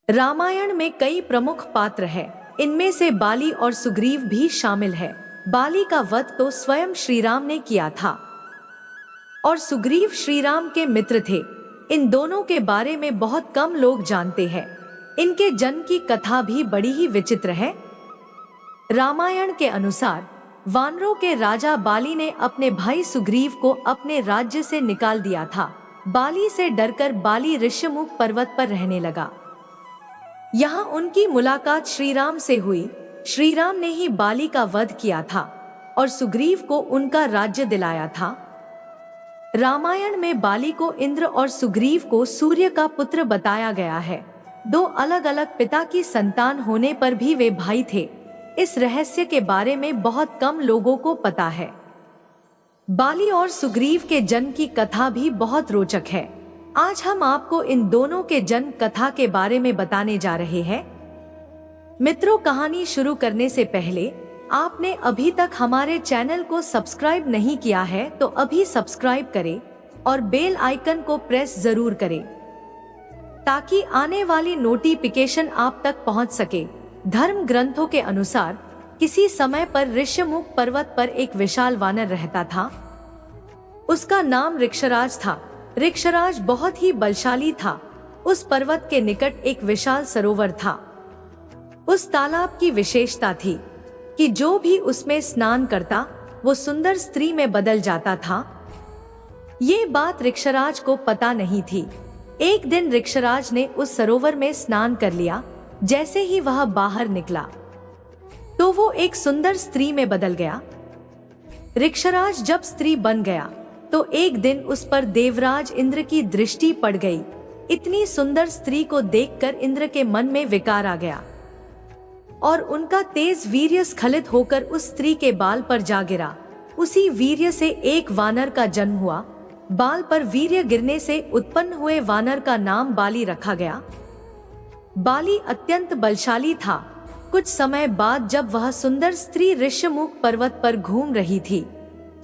रामायण में कई प्रमुख पात्र हैं। इनमें से बाली और सुग्रीव भी शामिल है। बाली का वध तो स्वयं श्री राम ने किया था और सुग्रीव श्री राम के मित्र थे। इन दोनों के बारे में बहुत कम लोग जानते हैं। इनके जन्म की कथा भी बड़ी ही विचित्र है। रामायण के अनुसार वानरों के राजा बाली ने अपने भाई सुग्रीव को अपने राज्य से निकाल दिया था। बाली से डरकर बाली ऋष्यमुख पर्वत पर रहने लगा। यहाँ उनकी मुलाकात श्री राम से हुई। श्री राम ने ही बाली का वध किया था और सुग्रीव को उनका राज्य दिलाया था। रामायण में बाली को इंद्र और सुग्रीव को सूर्य का पुत्र बताया गया है। दो अलग अलग पिता की संतान होने पर भी वे भाई थे। इस रहस्य के बारे में बहुत कम लोगों को पता है। बाली और सुग्रीव के जन्म की कथा भी बहुत रोचक है। आज हम आपको इन दोनों के जन्म कथा के बारे में बताने जा रहे हैं। मित्रों, कहानी शुरू करने से पहले आपने अभी तक हमारे चैनल को सब्सक्राइब नहीं किया है तो अभी सब्सक्राइब करें और बेल आइकन को प्रेस जरूर करें ताकि आने वाली नोटिफिकेशन आप तक पहुंच सके। धर्म ग्रंथों के अनुसार किसी समय पर ऋष्यमुख पर्वत पर एक विशाल वानर रहता था। उसका नाम ऋक्षराज था। ऋक्षराज बहुत ही बलशाली था। उस पर्वत के निकट एक विशाल सरोवर था। उस तालाब की विशेषता थी कि जो भी उसमें स्नान करता वो सुंदर स्त्री में बदल जाता था। ये बात ऋक्षराज को पता नहीं थी। एक दिन ऋक्षराज ने उस सरोवर में स्नान कर लिया। जैसे ही वह बाहर निकला तो वो एक सुंदर स्त्री में बदल गया। ऋक्षराज जब स्त्री बन गया तो एक दिन उस पर देवराज इंद्र की दृष्टि पड़ गई। इतनी सुंदर स्त्री को देखकर इंद्र के मन में विकार आ गया और उनका तेज वीर्य स्खलित होकर उस स्त्री के बाल पर जा गिरा। उसी वीर्य से एक वानर का जन्म हुआ। बाल पर वीर्य गिरने से उत्पन्न हुए वानर का नाम बाली रखा गया। बाली अत्यंत बलशाली था। कुछ समय बाद जब वह सुंदर स्त्री ऋष्यमुख पर्वत पर घूम रही थी,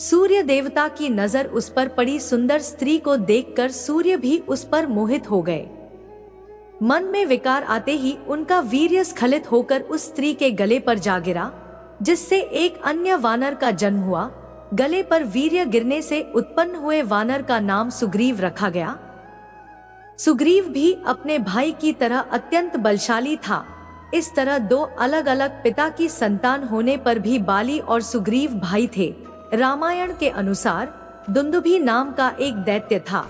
सूर्य देवता की नजर उस पर पड़ी। सुंदर स्त्री को देखकर सूर्य भी उस पर मोहित हो गए। मन में विकार आते ही उनका वीर्य स्खलित होकर उस स्त्री के गले पर जा गिरा, जिससे एक अन्य वानर का जन्म हुआ। गले पर वीर्य गिरने से उत्पन्न हुए वानर का नाम सुग्रीव रखा गया। सुग्रीव भी अपने भाई की तरह अत्यंत बलशाली था। इस तरह दो अलग अलग पिता की संतान होने पर भी बाली और सुग्रीव भाई थे। रामायण के अनुसार दुंदुभी नाम का एक दैत्य था।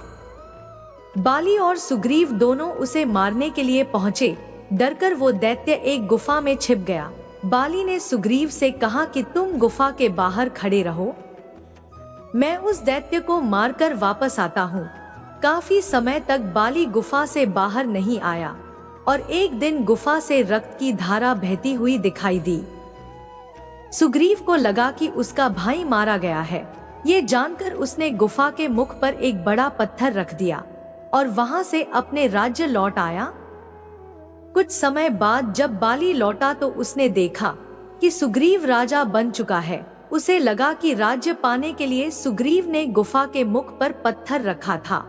बाली और सुग्रीव दोनों उसे मारने के लिए पहुंचे। डरकर वो दैत्य एक गुफा में छिप गया। बाली ने सुग्रीव से कहा कि तुम गुफा के बाहर खड़े रहो, मैं उस दैत्य को मारकर वापस आता हूँ। काफी समय तक बाली गुफा से बाहर नहीं आया और एक दिन गुफा से रक्त की धारा बहती हुई दिखाई दी। सुग्रीव को लगा कि उसका भाई मारा गया है। ये जानकर उसने गुफा के मुख पर एक बड़ा पत्थर रख दिया और वहां से अपने राज्य लौट आया। कुछ समय बाद जब बाली लौटा तो उसने देखा कि सुग्रीव राजा बन चुका है। उसे लगा कि राज्य पाने के लिए सुग्रीव ने गुफा के मुख पर पत्थर रखा था।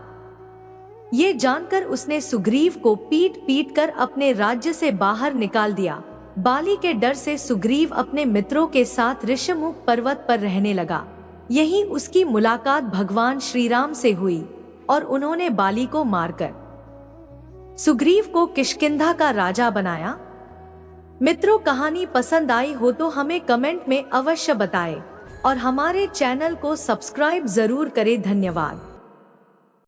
ये जानकर उसने सुग्रीव को पीट पीट कर अपने राज्य से बाहर निकाल दिया। बाली के डर से सुग्रीव अपने मित्रों के साथ ऋष्यमुख पर्वत पर रहने लगा। यहीं उसकी मुलाकात भगवान श्री राम से हुई और उन्होंने बाली को मारकर सुग्रीव को किष्किंधा का राजा बनाया। मित्रों, कहानी पसंद आई हो तो हमें कमेंट में अवश्य बताएं और हमारे चैनल को सब्सक्राइब जरूर करें। धन्यवाद।